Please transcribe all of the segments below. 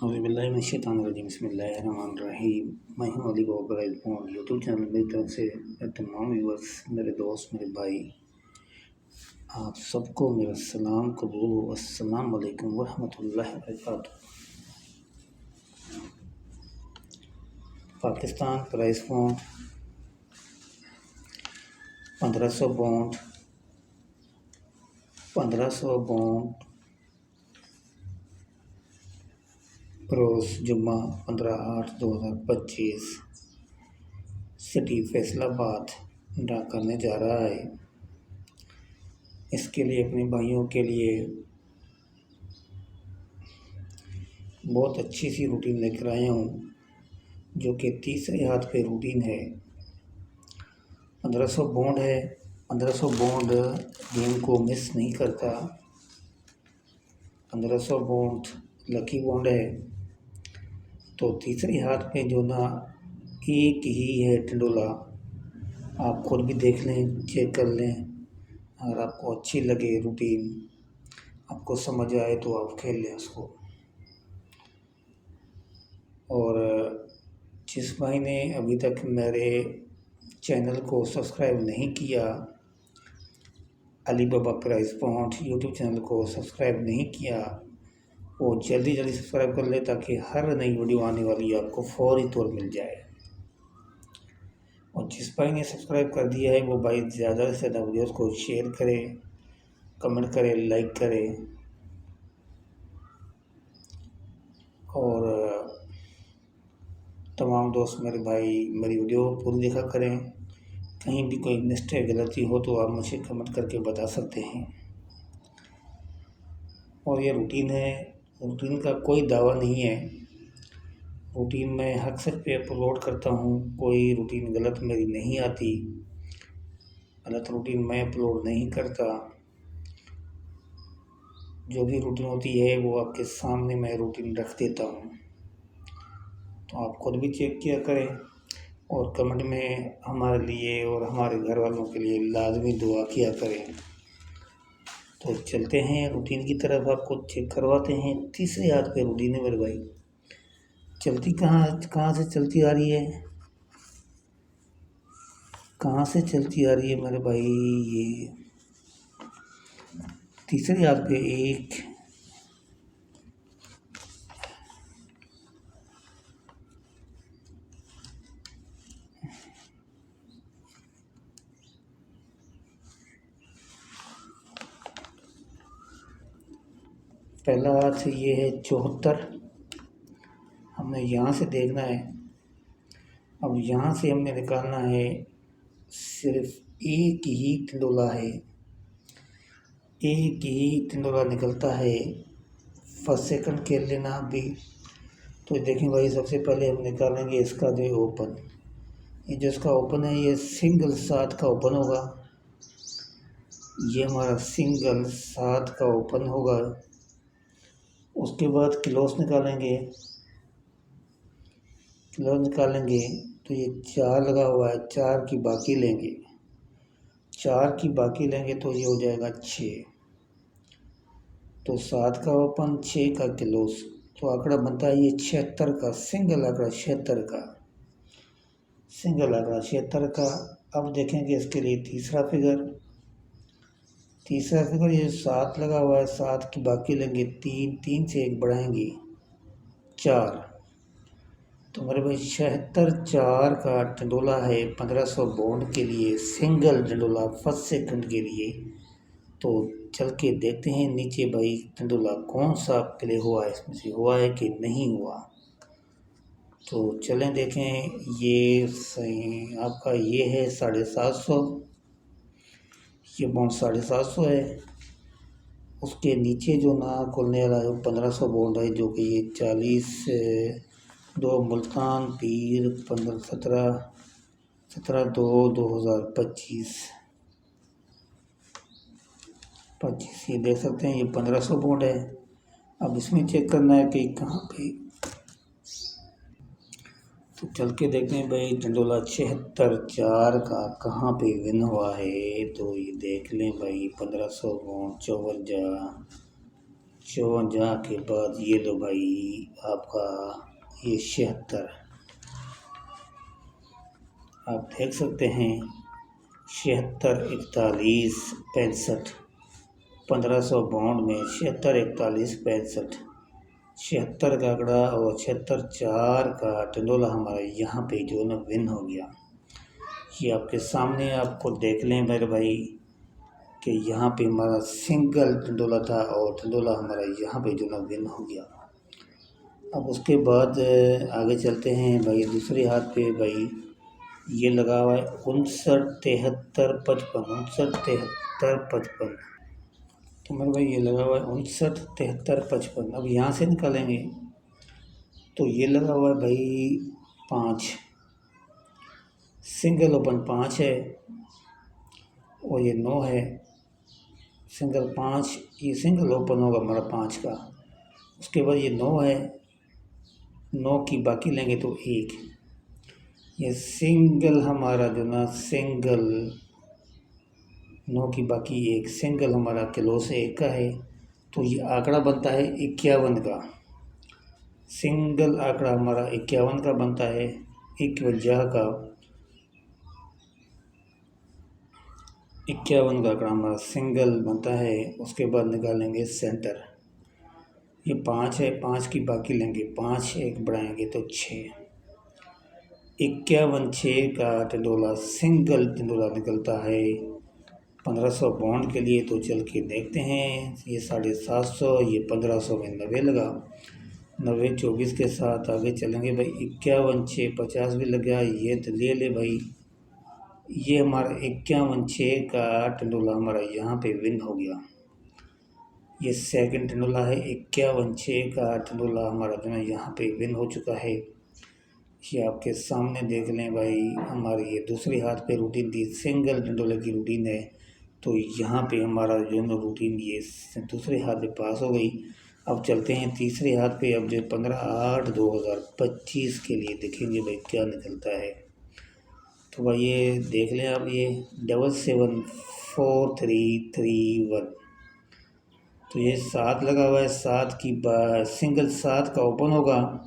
औज़ुबिल्लाहिमिनश्शैतानिर्रजीम बिस्मिल्लाहिर्रहमानिर्रहीम। मैं हूं अली बाबर यूट्यूब चैनल मेरी तरफ से तमाम व्यूअर्स, मेरे दोस्त, मेरे भाई, आप सबको मेरा सलाम कबूल हो। अस्सलाम वालेकुम वरहमतुल्लाहि वबरकातुहू। Pakistan price point 1500 point 1500 point रोज़ जुम्मा 15/8/2025 सिटी फैसलाबाद ड्रा करने जा रहा है। इसके लिए अपने भाइयों के लिए बहुत अच्छी सी रूटीन लेकर आया हूँ, जो कि तीसरे हाथ पे रूटीन है। 1500 बॉन्ड है। 1500 बॉन्ड गेम को मिस नहीं करता। 1500 बॉन्ड लकी बॉन्ड है। तो तीसरे हाथ पे जो ना एक ही है टंडोला, आप खुद भी देख लें, चेक कर लें। अगर आपको अच्छी लगे रूटीन, आपको समझ आए तो आप खेल लें उसको। और जिस भाई ने अभी तक मेरे चैनल को सब्सक्राइब नहीं किया, अली बाबा प्राइस पॉइंट यूट्यूब चैनल को सब्सक्राइब नहीं किया, वो जल्दी जल्दी सब्सक्राइब कर ले, ताकि हर नई वीडियो आने वाली आपको फौरी तौर मिल जाए। और जिस भाई ने सब्सक्राइब कर दिया है, वो भाई ज़्यादा से ज़्यादा वीडियोस को शेयर करे, कमेंट करे, लाइक करे। और तमाम दोस्त, मेरे भाई, मेरी वीडियो पूरी देखा करें। कहीं भी कोई मिस्टेक, गलती हो तो आप मुझे कमेंट करके बता सकते हैं। और ये रूटीन है, रूटीन का कोई दावा नहीं है। रूटीन मैं हक से पे अपलोड करता हूँ, कोई रूटीन गलत मेरी नहीं आती। गलत रूटीन मैं अपलोड नहीं करता। जो भी रूटीन होती है वो आपके सामने मैं रूटीन रख देता हूँ, तो आप खुद भी चेक किया करें। और कमेंट में हमारे लिए और हमारे घर वालों के लिए लाजमी दुआ किया करें। तो चलते हैं रूटीन की तरफ, आपको चेक करवाते हैं। तीसरे हाथ पे रूटीन है मेरे भाई। चलती कहाँ से चलती आ रही है, कहाँ से चलती आ रही है मेरे भाई। ये तीसरे हाथ पे एक पहला हाथ ये है 74। हमने यहाँ से देखना है। अब यहाँ से हमने निकालना है, सिर्फ एक ही टंडोला है, एक ही टंडोला निकलता है। फर्स्ट सेकंड खेल लेना भी। तो देखें भाई, सबसे पहले हम निकालेंगे इसका जो है ओपन। ये जो इसका ओपन है, ये सिंगल 7 का ओपन होगा। ये हमारा सिंगल 7 का ओपन होगा। उसके बाद क्लोज निकालेंगे। क्लोज निकालेंगे तो ये 4 लगा हुआ है, 4 की बाकी लेंगे। 4 की बाकी लेंगे तो ये हो जाएगा 6। तो 7 का ओपन, 6 का क्लोज, तो आंकड़ा बनता है ये 76 का। सिंगल आंकड़ा 76 का, सिंगल आंकड़ा 76 का। अब देखेंगे इसके लिए तीसरा फिगर। तीसरा फिगर ये 7 लगा हुआ है, 7 की बाकी लेंगे, 3, 3 से 1 बढ़ाएंगे, 4। तो मेरे भाई 76/4 का टंडोला है 1500 बॉन्ड के लिए, सिंगल टंडोला फर्स्ट सेकंड के लिए। तो चल के देखते हैं नीचे भाई टंडोला कौन सा प्ले हुआ है, इसमें से हुआ है कि नहीं हुआ। तो चलें देखें। ये सही आपका ये है 750, ये बॉन्ड 750 है। उसके नीचे जो ना खुलने वाला है 1500 बॉन्ड है, जो कि ये 40 2 मुल्तान पीर 17/2/2025 ये देख सकते हैं। ये 1500 बॉन्ड है। अब इसमें चेक करना है कि कहाँ पे। तो चल के देखते हैं भाई, टंडोला 76/4 का कहाँ पे विन हुआ है। तो ये देख लें भाई, 1500 बॉन्ड 54 54 के बाद ये लो भाई आपका ये 76, आप देख सकते हैं 76 41 65, 1500 बाउंड में 76 41 65, 76 का आंकड़ा और 76 4 का टंडोला हमारा यहाँ पे जो है ना विन हो गया। ये आपके सामने आपको देख लें मेरे भाई कि यहाँ पे हमारा सिंगल टंडोला था और टंडोला हमारा यहाँ पे जो ना विन हो गया। अब उसके बाद आगे चलते हैं भाई दूसरे हाथ पे भाई ये लगा हुआ है 59 73 55, 59 73 55। तो मेरे भाई ये लगा हुआ है 59 73 55। अब यहाँ से निकालेंगे तो ये लगा हुआ है भाई 5, सिंगल ओपन 5 है और ये 9 है, सिंगल 5, ये सिंगल ओपन होगा हमारा 5 का। उसके बाद ये 9 है, 9 की बाकी लेंगे तो 1, ये सिंगल हमारा जो ना सिंगल 9 की बाकी 1, सिंगल हमारा किलो से 1 का है। तो ये आंकड़ा बनता है 51 का, सिंगल आंकड़ा हमारा 51 का बनता है, 51 का 51 का आंकड़ा हमारा सिंगल बनता है। उसके बाद निकालेंगे सेंटर, ये 5 है, 5 की बाकी लेंगे 5, 1 बढ़ाएंगे तो 6, 51 6 का टंडोला सिंगल टंडोला निकलता है 1500 बाउंड के लिए। तो चल के देखते हैं, ये 750, ये 1500 में 90 लगा, 90 24 के साथ आगे चलेंगे भाई। 51 6 50 भी लगा, ये तो ले ले भाई। ये हमारा 51 6 का टंडोला हमारा यहाँ पे विन हो गया। ये सेकंड टंडोला है, 51 6 का टंडोला हमारा जो है यहाँ पे विन हो चुका है। ये आपके सामने देख लें भाई, हमारी ये दूसरे हाथ पे रूटीन थी, सिंगल टंडोले की रूटीन है। तो यहाँ पे हमारा जो है रूटीन ये दूसरे हाथ पे पास हो गई। अब चलते हैं तीसरे हाथ पे। अब जो 15/8/2025 के लिए देखेंगे भाई क्या निकलता है। तो भाई ये देख लें आप, ये 774331। तो ये 7 लगा हुआ है, 7 की सिंगल 7 का ओपन होगा,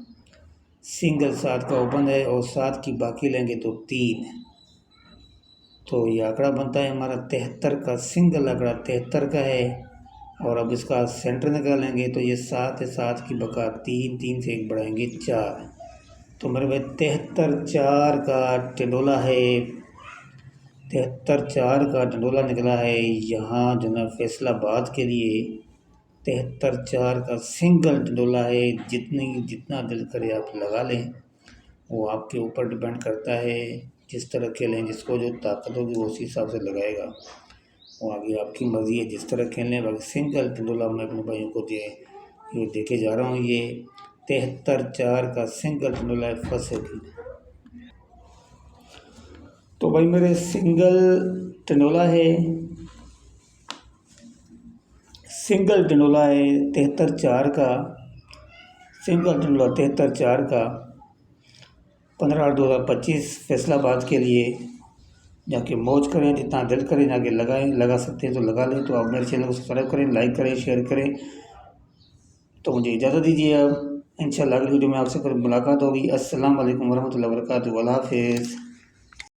सिंगल 7 का ओपन है और 7 की बाकी लेंगे तो 3। तो ये आंकड़ा बनता है हमारा 73 का, सिंगल आंकड़ा 73 का है। और अब इसका सेंटर निकालेंगे तो ये 7 है, 7 की बका 3, 3 से 1 बढ़ाएंगे 4। तो मेरे भाई 73 4 का टंडोला है, 73 4 का टंडोला निकला है यहाँ जो ना फैसलाबाद के लिए। 73 4 का सिंगल टंडोला है, जितना दिल करे आप लगा लें, वो आपके ऊपर डिपेंड करता है। जिस तरह खेलें, जिसको जो ताकत होगी वो उसी हिसाब से लगाएगा, वो आगे आपकी मर्ज़ी है जिस तरह खेलने। बाकी सिंगल टंडोला मैं अपने भाइयों को ये देके जा रहा हूँ। ये 73 4 का सिंगल टंडोला है फर्स्ट सेकंड। तो भाई मेरे सिंगल टंडोला है, सिंगल टंडोला है 73 4 का, सिंगल टंडोला 73 4 का 15/8/2025 फैसलाबाद के लिए। जाके मौज करें, जितना दिल करें जाके लगाएं, लगा सकते हैं तो लगा लें। तो आप मेरे चैनल को सब्सक्राइब करें, लाइक करें, शेयर करें। तो मुझे इजाज़त दीजिए। अब इंशाल्लाह अगली वीडियो में आपसे फिर मुलाकात होगी। अस्सलाम वालेकुम वरहमतुल्लाहि वबरकातुहू। अल्लाह हाफ़िज़।